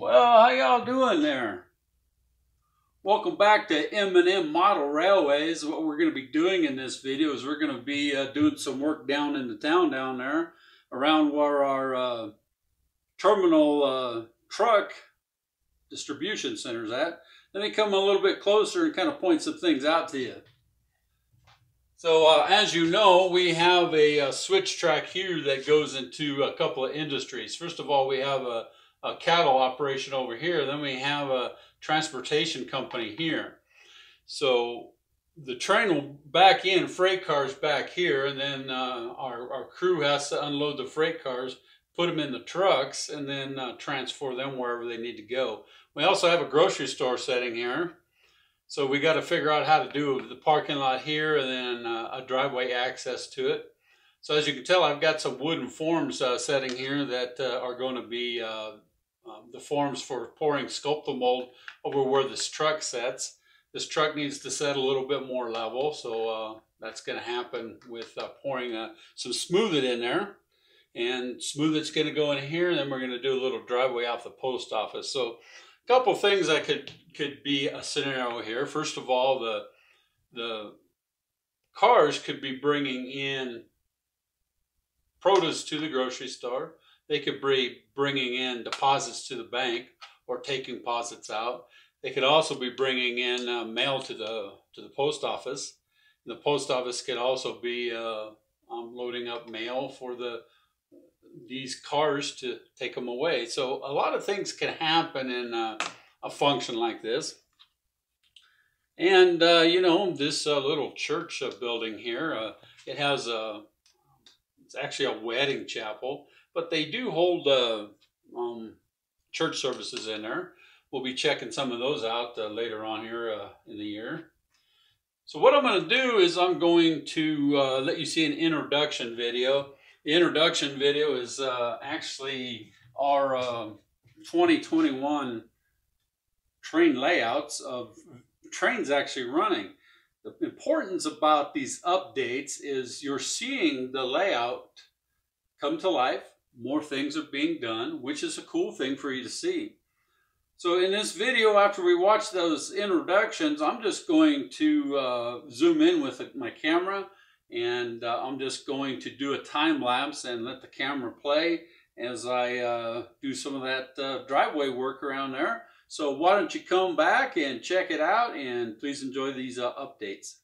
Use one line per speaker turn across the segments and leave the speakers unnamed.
Well, how y'all doing there? Welcome back to M&M Model Railways. What we're going to be doing in this video is we're going to be doing some work down in the town down there around where our terminal truck distribution center is at. Let me come a little bit closer and kind of point some things out to you. So as you know, we have a switch track here that goes into a couple of industries. First of all, we have a cattle operation over here. Then we have a transportation company here. So the train will back in freight cars back here, and then our crew has to unload the freight cars, put them in the trucks, and then transfer them wherever they need to go. We also have a grocery store setting here. So we got to figure out how to do the parking lot here and then a driveway access to it. So as you can tell, I've got some wooden forms setting here that are going to be the forms for pouring sculptal mold over where this truck sets. This truck needs to set a little bit more level, so that's going to happen with pouring some Smooth It in there. And Smooth It's going to go in here, and then we're going to do a little driveway out the post office. So a couple things that could be a scenario here. First of all, the cars could be bringing in produce to the grocery store. They could be bringing in deposits to the bank or taking deposits out. They could also be bringing in mail to the post office. The post office could also be loading up mail for these cars to take them away. So a lot of things can happen in a function like this. And you know, this little church building here, it has it's actually a wedding chapel, but they do hold church services in there. We'll be checking some of those out later on here in the year. So what I'm going to do is I'm going to let you see an introduction video. The introduction video is actually our 2021 train layouts of trains actually running. The importance about these updates is you're seeing the layout come to life. More things are being done, which is a cool thing for you to see. So in this video, after we watch those introductions, I'm just going to zoom in with my camera, and I'm just going to do a time lapse and let the camera play as I do some of that driveway work around there. So why don't you come back and check it out, and please enjoy these updates.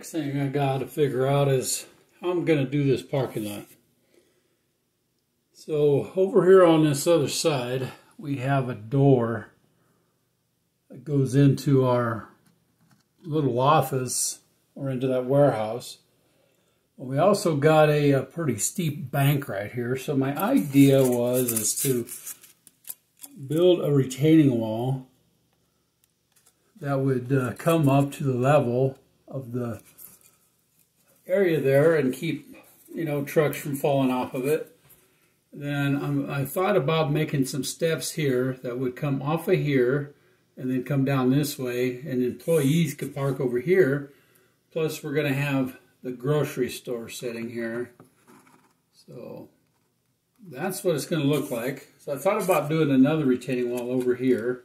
Next thing I got to figure out is how I'm going to do this parking lot. So over here on this other side, we have a door that goes into our little office or into that warehouse. We also got a pretty steep bank right here. So my idea is to build a retaining wall that would come up to the level of the area there and keep, trucks from falling off of it. Then I thought about making some steps here that would come off of here and then come down this way, and employees could park over here. Plus we're going to have the grocery store sitting here. So that's what it's going to look like. So I thought about doing another retaining wall over here.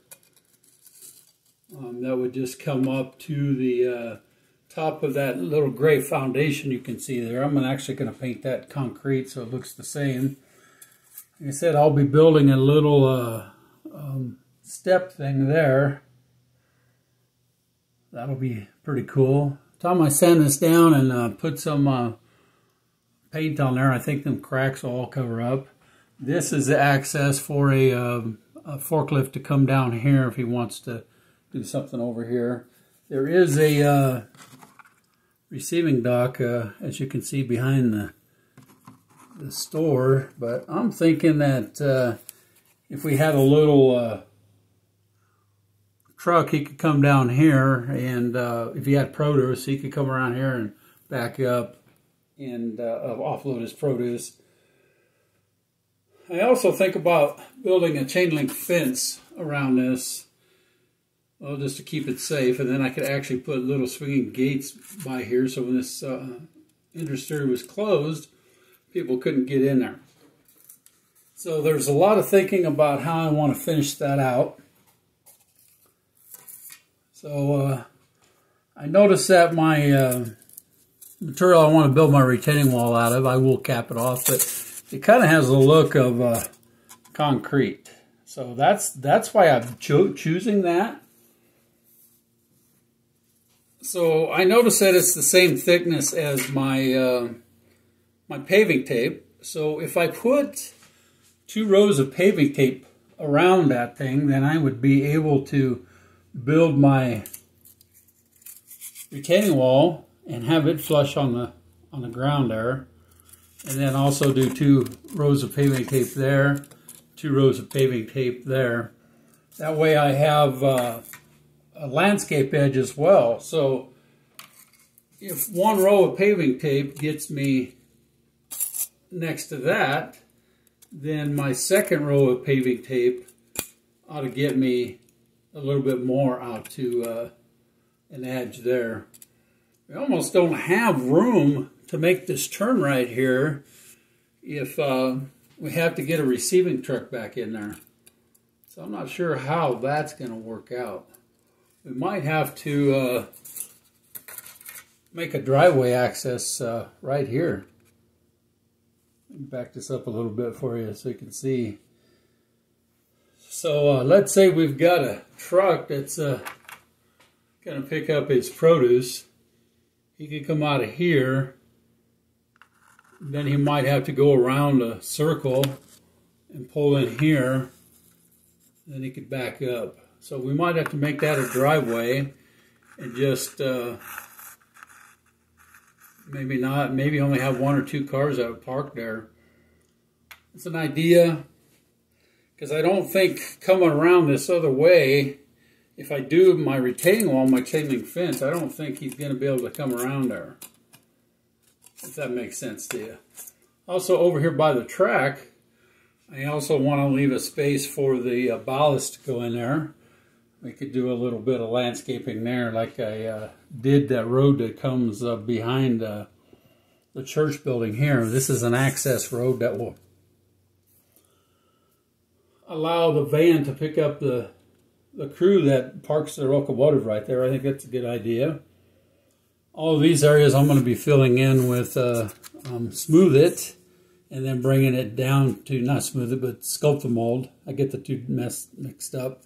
That would just come up to the top of that little gray foundation you can see there. I'm actually going to paint that concrete so it looks the same. Like I said, I'll be building a little step thing there. That'll be pretty cool. Time I sand this down and put some paint on there, I think them cracks will all cover up. This is the access for a forklift to come down here if he wants to do something over here. There is a receiving dock, as you can see behind the store, but I'm thinking that if we had a little truck, he could come down here, and if he had produce, he could come around here and back up and offload his produce. I also think about building a chain link fence around this, well, just to keep it safe, and then I could actually put little swinging gates by here, so when this industry was closed, people couldn't get in there. So there's a lot of thinking about how I want to finish that out. So I noticed that my material I want to build my retaining wall out of, I will cap it off, but it kind of has the look of concrete. So that's why I'm choosing that. So I noticed that it's the same thickness as my my paving tape. So if I put 2 rows of paving tape around that thing, then I would be able to build my retaining wall and have it flush on the ground there, and then also do 2 rows of paving tape there, 2 rows of paving tape there. That way I have a landscape edge as well. So if 1 row of paving tape gets me next to that, then my 2nd row of paving tape ought to get me a little bit more out to an edge there. We almost don't have room to make this turn right here if we have to get a receiving truck back in there. So I'm not sure how that's going to work out. We might have to make a driveway access right here. Let me back this up a little bit for you so you can see. So let's say we've got a truck that's going to pick up his produce. He could come out of here. Then he might have to go around a circle and pull in here. Then he could back up. So we might have to make that a driveway and just maybe only have 1 or 2 cars that would park there. It's an idea, because I don't think coming around this other way, if I do my retaining wall, my chain link fence, I don't think he's going to be able to come around there. If that makes sense to you. Also over here by the track, I also want to leave a space for the ballast to go in there. We could do a little bit of landscaping there, like I did that road that comes behind the church building here. This is an access road that will allow the van to pick up the crew that parks their locomotive right there. I think that's a good idea. All of these areas I'm going to be filling in with Smooth It, and then bringing it down to, not Smooth It, but Sculpt the Mold. I get the two mixed up.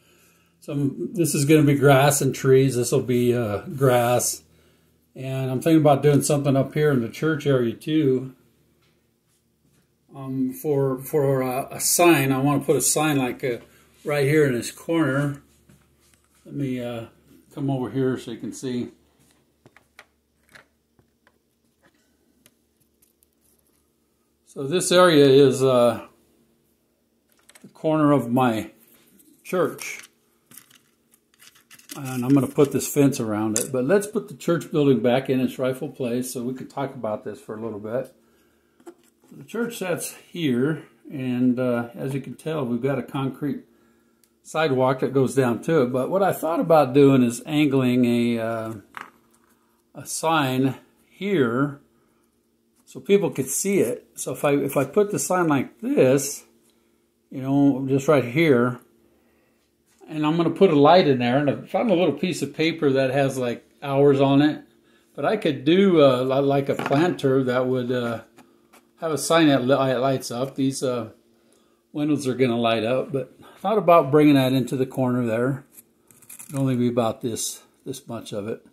So this is going to be grass and trees. This will be grass. And I'm thinking about doing something up here in the church area too. For a sign, I want to put a sign like right here in this corner. Let me come over here so you can see. So this area is the corner of my church. And I'm going to put this fence around it. But let's put the church building back in its rightful place so we can talk about this for a little bit. The church sits here, and as you can tell, we've got a concrete sidewalk that goes down to it. But what I thought about doing is angling a sign here so people could see it. So if I put the sign like this, you know, just right here, and I'm going to put a light in there, and I found a little piece of paper that has like hours on it. But I could do like a planter that would have a sign that lights up. These windows are going to light up, but I thought about bringing that into the corner there. It'd only be about this much of it.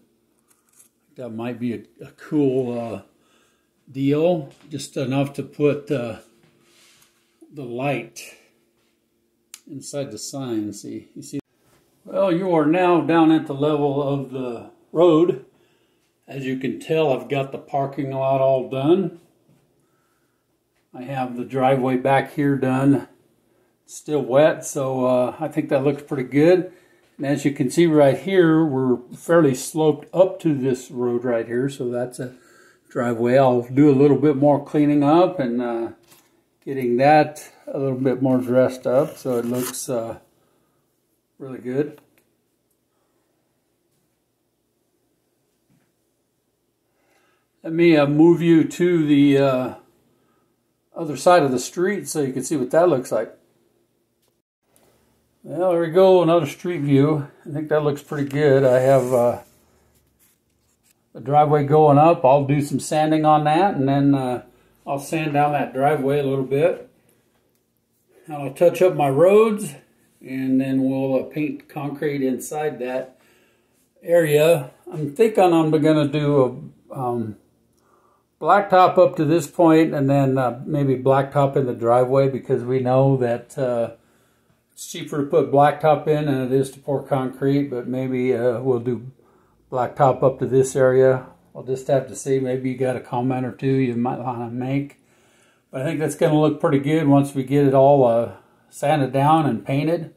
That might be a cool deal, just enough to put the light inside the sign. See, you see. Well, you are now down at the level of the road. As you can tell, I've got the parking lot all done. I have the driveway back here done. It's still wet, so I think that looks pretty good. And as you can see right here, we're fairly sloped up to this road right here, so that's a driveway. I'll do a little bit more cleaning up and getting that a little bit more dressed up so it looks really good. Let me move you to the other side of the street so you can see what that looks like. Well, there we go, another street view. I think that looks pretty good. I have the driveway going up. I'll do some sanding on that, and then I'll sand down that driveway a little bit. And I'll touch up my roads, and then we'll paint concrete inside that area. I'm thinking I'm going to do a blacktop up to this point, and then maybe blacktop in the driveway, because we know that it's cheaper to put blacktop in than it is to pour concrete. But maybe we'll do blacktop up to this area. I'll just have to see. Maybe you got a comment or two you might want to make. But I think that's going to look pretty good once we get it all sanded down and painted.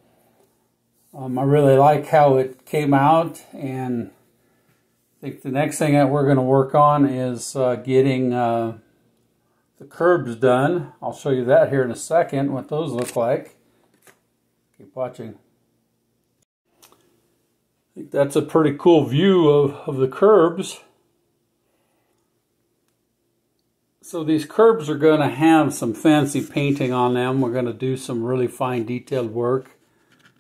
I really like how it came out, and I think the next thing that we're going to work on is getting the curbs done. I'll show you that here in a second, what those look like. Keep watching. I think that's a pretty cool view of the curbs. So these curbs are going to have some fancy painting on them. We're going to do some really fine detailed work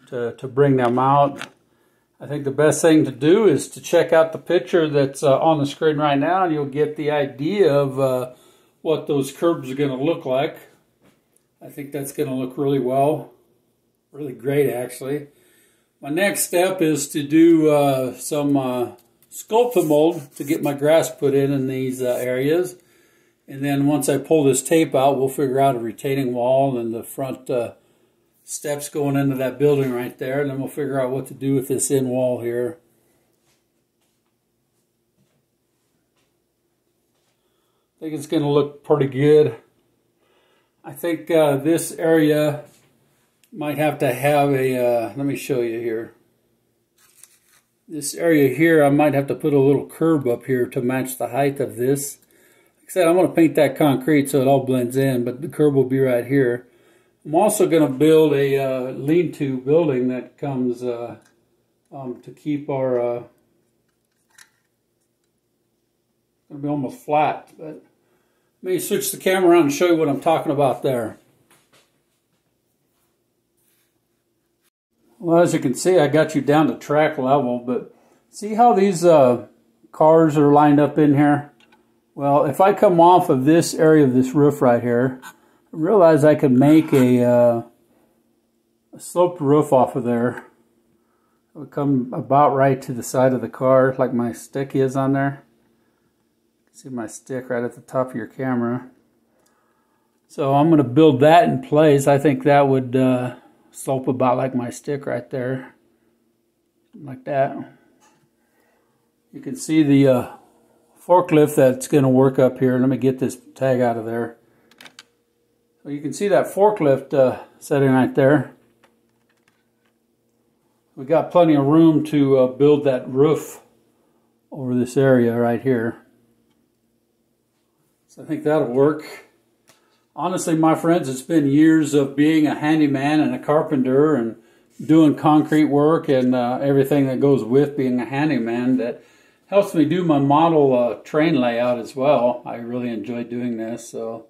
to bring them out. I think the best thing to do is to check out the picture that's on the screen right now, and you'll get the idea of what those curbs are going to look like. I think that's going to look really well. Really great, actually. My next step is to do some sculpture mold to get my grass put in these areas. And then once I pull this tape out, we'll figure out a retaining wall and the front steps going into that building right there. And then we'll figure out what to do with this end wall here. I think it's going to look pretty good. I think this area might have to have a, let me show you here. This area here, I might have to put a little curb up here to match the height of this. Like I said, I'm going to paint that concrete so it all blends in, but the curb will be right here. I'm also going to build a lean-to building that comes to keep our, going to be almost flat, but let me switch the camera around and show you what I'm talking about there. Well, as you can see, I got you down to track level, but see how these cars are lined up in here? Well, if I come off of this area of this roof right here, I realize I could make a sloped roof off of there. It would come about right to the side of the car, like my stick is on there. See my stick right at the top of your camera. So I'm going to build that in place. I think that would slope about like my stick right there. Like that. You can see the forklift that's going to work up here. Let me get this tag out of there. So you can see that forklift setting right there. We got plenty of room to build that roof over this area right here. So I think that'll work. Honestly, my friends, it's been years of being a handyman and a carpenter and doing concrete work and everything that goes with being a handyman that helps me do my model train layout as well. I really enjoy doing this. So,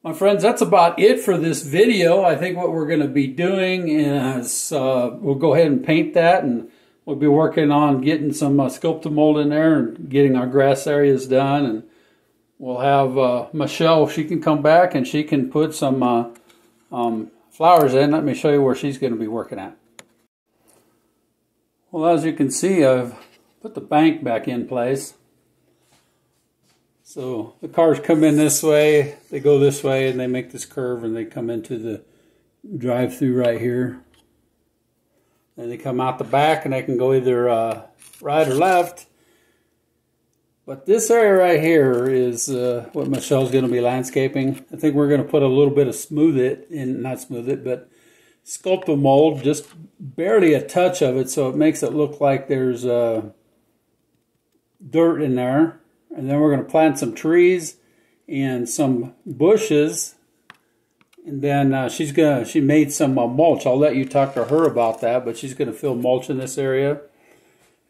my friends, that's about it for this video. I think what we're going to be doing is we'll go ahead and paint that, and we'll be working on getting some Sculptamold in there and getting our grass areas done. And we'll have Michelle, she can come back and she can put some flowers in. Let me show you where she's going to be working at. Well, as you can see, I've put the bank back in place. So the cars come in this way, they go this way, and they make this curve, and they come into the drive-through right here. And they come out the back, and they can go either right or left. But this area right here is what Michelle's going to be landscaping. I think we're going to put a little bit of Sculptamold, just barely a touch of it, so it makes it look like there's dirt in there. And then we're going to plant some trees and some bushes. And then she made some mulch. I'll let you talk to her about that, but she's going to fill mulch in this area.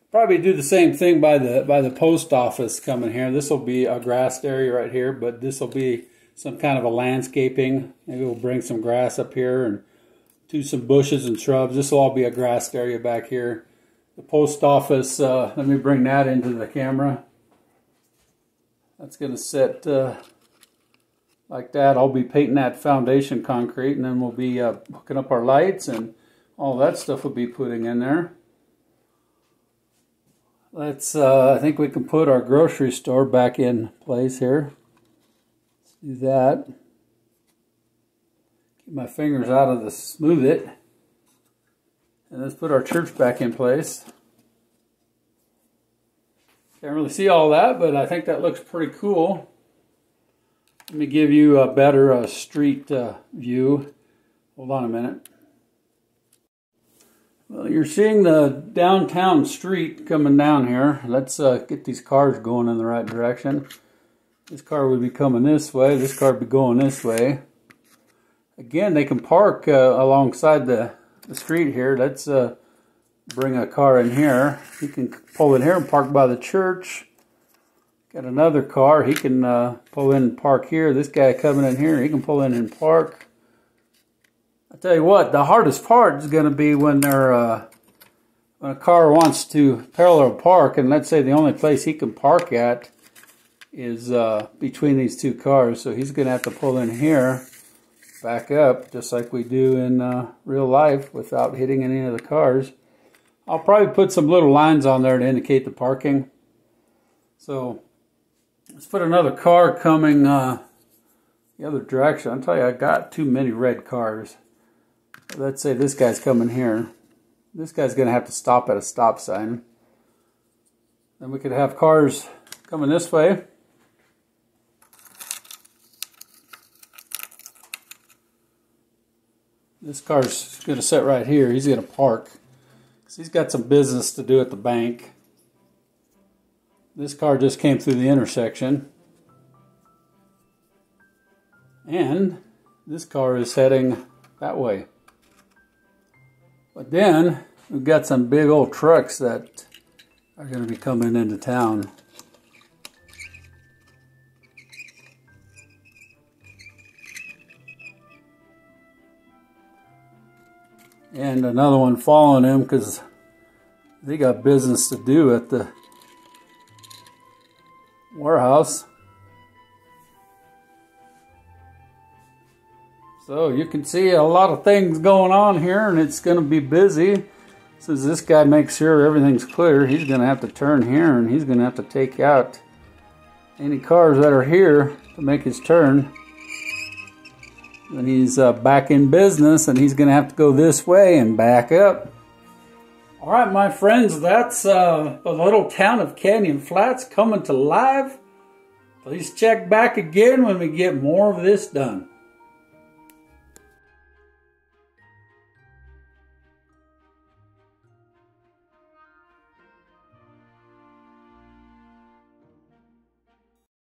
Probably do the same thing by the post office coming here. This will be a grassed area right here, but this will be some kind of a landscaping. Maybe we'll bring some grass up here and do some bushes and shrubs. This will all be a grassed area back here. The post office, let me bring that into the camera. That's going to sit like that. I'll be painting that foundation concrete, and then we'll be hooking up our lights, and all that stuff will be putting in there. Let's, I think we can put our grocery store back in place here. Let's do that. Keep my fingers out of the smooth it. And let's put our church back in place. Can't really see all that, but I think that looks pretty cool. Let me give you a better street view. Hold on a minute. Well, you're seeing the downtown street coming down here. Let's get these cars going in the right direction. This car would be coming this way. This car would be going this way. Again, they can park alongside the street here. Let's bring a car in here. He can pull in here and park by the church. Got another car. He can pull in and park here. This guy coming in here, he can pull in and park. I tell you what, the hardest part is going to be when they're when a car wants to parallel park, and let's say the only place he can park at is between these two cars. So he's going to have to pull in here, back up, just like we do in real life without hitting any of the cars. I'll probably put some little lines on there to indicate the parking. So let's put another car coming the other direction. I'll tell you, I got too many red cars. Let's say this guy's coming here. This guy's going to have to stop at a stop sign. Then we could have cars coming this way. This car's going to sit right here. He's going to park. He's got some business to do at the bank. This car just came through the intersection. And this car is heading that way. But then we've got some big old trucks that are going to be coming into town. And another one following him because they got business to do at the warehouse. So you can see a lot of things going on here, and it's going to be busy. Since this guy makes sure everything's clear, he's going to have to turn here, and he's going to have to take out any cars that are here to make his turn. And he's back in business, and he's going to have to go this way and back up. All right, my friends, that's the little town of Canyon Flats coming to life. Please check back again when we get more of this done.